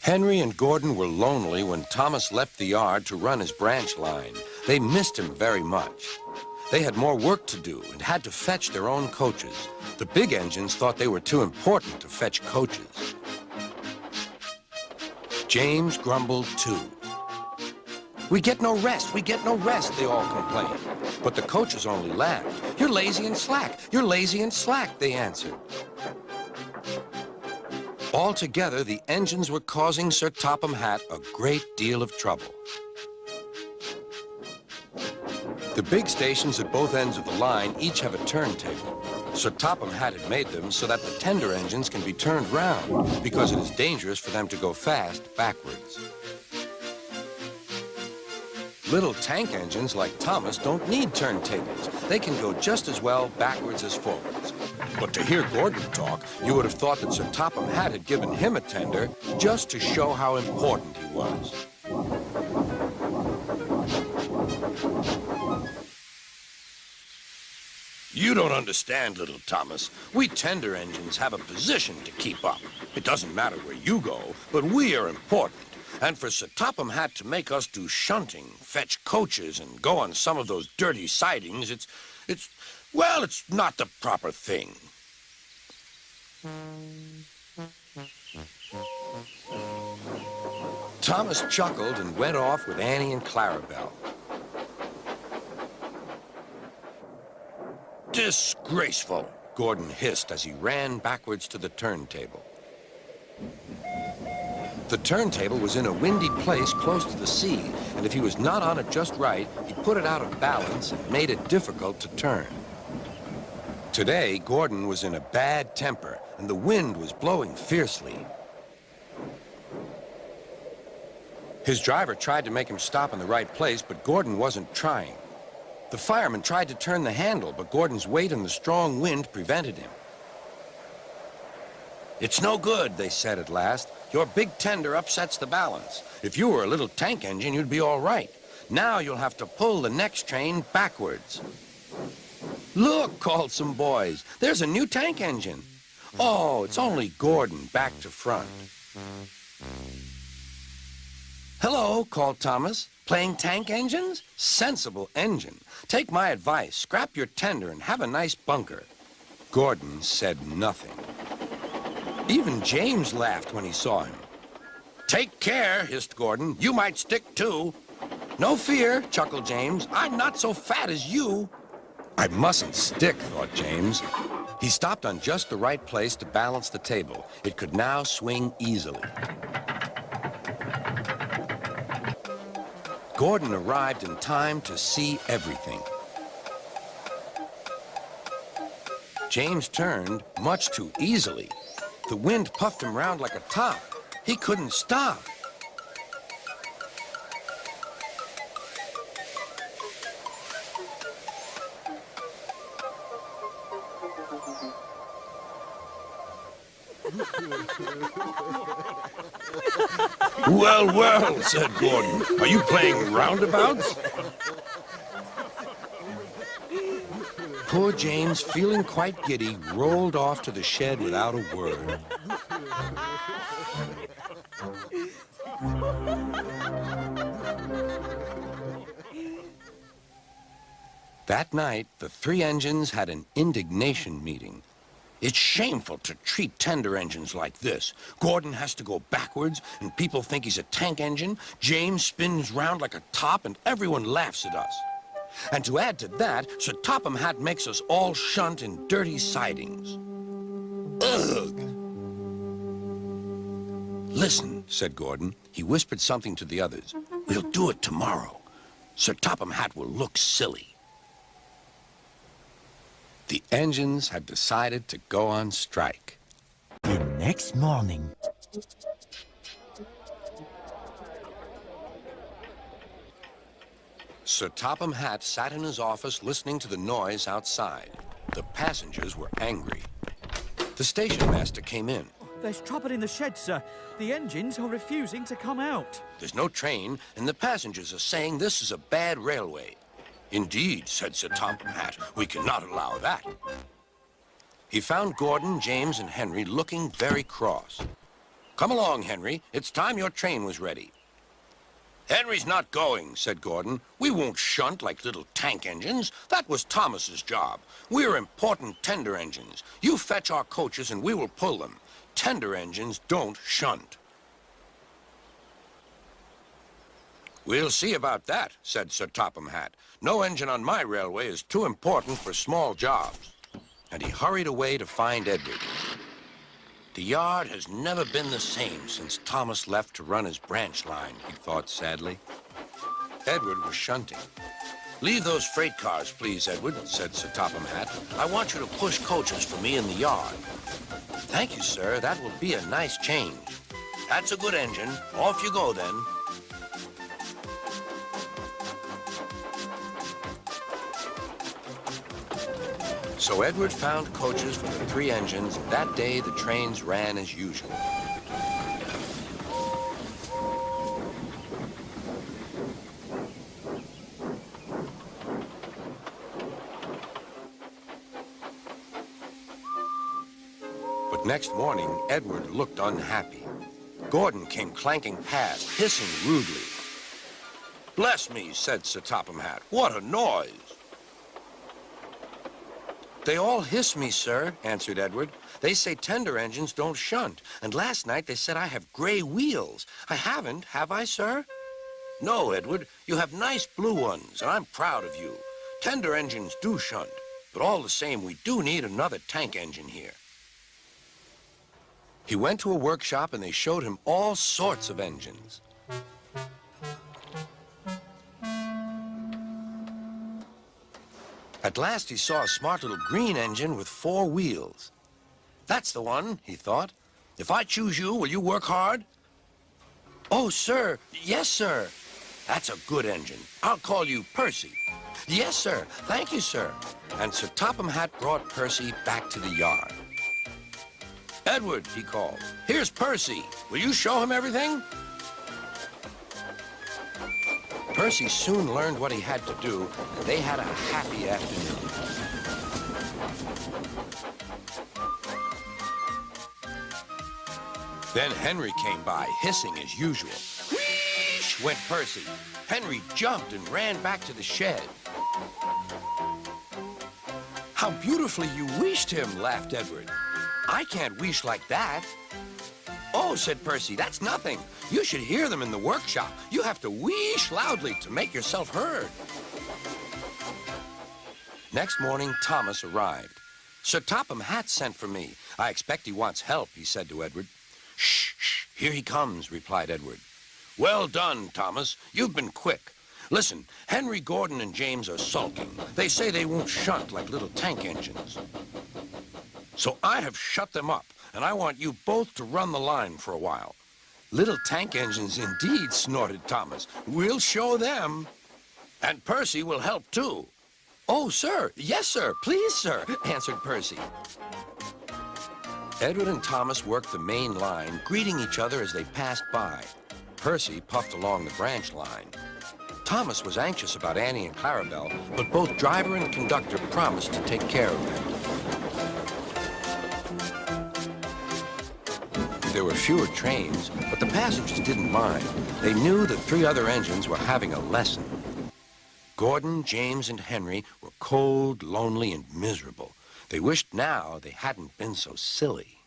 Henry and Gordon were lonely when Thomas left the yard to run his branch line. They missed him very much. They had more work to do and had to fetch their own coaches. The big engines thought they were too important to fetch coaches. James grumbled too. "We get no rest, we get no rest," they all complained. But the coaches only laughed. "You're lazy and slack, you're lazy and slack," they answered. Altogether, the engines were causing Sir Topham Hatt a great deal of trouble. The big stations at both ends of the line each have a turntable. Sir Topham Hatt had made them so that the tender engines can be turned round, because it is dangerous for them to go fast backwards. Little tank engines like Thomas don't need turntables. They can go just as well backwards as forwards. But to hear Gordon talk, you would have thought that Sir Topham Hatt had given him a tender just to show how important he was. "You don't understand, little Thomas. We tender engines have a position to keep up. It doesn't matter where you go, but we are important. And for Sir Topham Hatt to make us do shunting, fetch coaches, and go on some of those dirty sidings, it's not the proper thing." Thomas chuckled and went off with Annie and Clarabelle. "Disgraceful," Gordon hissed as he ran backwards to the turntable. The turntable was in a windy place close to the sea, and if he was not on it just right, he put it out of balance and made it difficult to turn. Today, Gordon was in a bad temper, and the wind was blowing fiercely. His driver tried to make him stop in the right place, but Gordon wasn't trying. The fireman tried to turn the handle, but Gordon's weight and the strong wind prevented him. "It's no good," they said at last. "Your big tender upsets the balance. If you were a little tank engine, you'd be all right. Now you'll have to pull the next train backwards." "Look," called some boys. "There's a new tank engine." "Oh, it's only Gordon back to front." "Hello," called Thomas. "Playing tank engines? Sensible engine. Take my advice. Scrap your tender and have a nice bunker." Gordon said nothing. Even James laughed when he saw him. "Take care," hissed Gordon. "You might stick too." "No fear," chuckled James. "I'm not so fat as you." "I mustn't stick," thought James. He stopped on just the right place to balance the table. It could now swing easily. Gordon arrived in time to see everything. James turned much too easily. The wind puffed him round like a top. He couldn't stop. "Well, well," said Gordon. "Are you playing roundabouts?" Poor James, feeling quite giddy, rolled off to the shed without a word. That night, the three engines had an indignation meeting. "It's shameful to treat tender engines like this. Gordon has to go backwards, and people think he's a tank engine. James spins round like a top, and everyone laughs at us. And to add to that, Sir Topham Hatt makes us all shunt in dirty sidings. Ugh!" "Listen," said Gordon. He whispered something to the others. "We'll do it tomorrow. Sir Topham Hatt will look silly." The engines had decided to go on strike. The next morning. Sir Topham Hatt sat in his office listening to the noise outside. The passengers were angry. The station master came in. "There's trouble in the shed, sir. The engines are refusing to come out." "There's no train, and the passengers are saying this is a bad railway." "Indeed," said Sir Topham Hatt, "we cannot allow that." He found Gordon, James, and Henry looking very cross. Come along, Henry. It's time your train was ready. Henry's not going, said Gordon. We won't shunt like little tank engines. That was Thomas's job. We're important tender engines. You fetch our coaches and we will pull them. Tender engines don't shunt. We'll see about that, said Sir Topham Hatt. No engine on my railway is too important for small jobs. And he hurried away to find Edward. The yard has never been the same since Thomas left to run his branch line, he thought sadly. Edward was shunting. Leave those freight cars, please, Edward, said Sir Topham Hatt. I want you to push coaches for me in the yard. Thank you, sir. That will be a nice change. That's a good engine. Off you go, then. So Edward found coaches for the 3 engines, and that day the trains ran as usual. But next morning, Edward looked unhappy. Gordon came clanking past, hissing rudely. Bless me, said Sir Topham Hatt. What a noise! They all hiss me, sir, answered Edward. They say tender engines don't shunt, and last night they said I have gray wheels. I haven't, have I, sir? No, Edward, you have nice blue ones, and I'm proud of you. Tender engines do shunt, but all the same, we do need another tank engine here. He went to a workshop, and they showed him all sorts of engines. At last, he saw a smart little green engine with 4 wheels. That's the one, he thought. If I choose you, will you work hard? Oh, sir. Yes, sir. That's a good engine. I'll call you Percy. Yes, sir. Thank you, sir. And Sir Topham Hatt brought Percy back to the yard. Edward, he called. Here's Percy. Will you show him everything? Percy soon learned what he had to do, and they had a happy afternoon. Then Henry came by, hissing as usual. Whoosh went Percy. Henry jumped and ran back to the shed. How beautifully you wheeshed him, laughed Edward. I can't wheesh like that. Oh, said Percy, that's nothing. You should hear them in the workshop. You have to wheesh loudly to make yourself heard. Next morning, Thomas arrived. Sir Topham Hatt sent for me. I expect he wants help, he said to Edward. Shh, shh, here he comes, replied Edward. Well done, Thomas. You've been quick. Listen, Henry, Gordon, and James are sulking. They say they won't shunt like little tank engines. So I have shut them up, and I want you both to run the line for a while. Little tank engines indeed, snorted Thomas. We'll show them. And Percy will help, too. Oh, sir. Yes, sir. Please, sir, answered Percy. Edward and Thomas worked the main line, greeting each other as they passed by. Percy puffed along the branch line. Thomas was anxious about Annie and Clarabelle, but both driver and conductor promised to take care of them. There were fewer trains, but the passengers didn't mind. They knew the 3 other engines were having a lesson. Gordon, James, and Henry were cold, lonely, and miserable. They wished now they hadn't been so silly.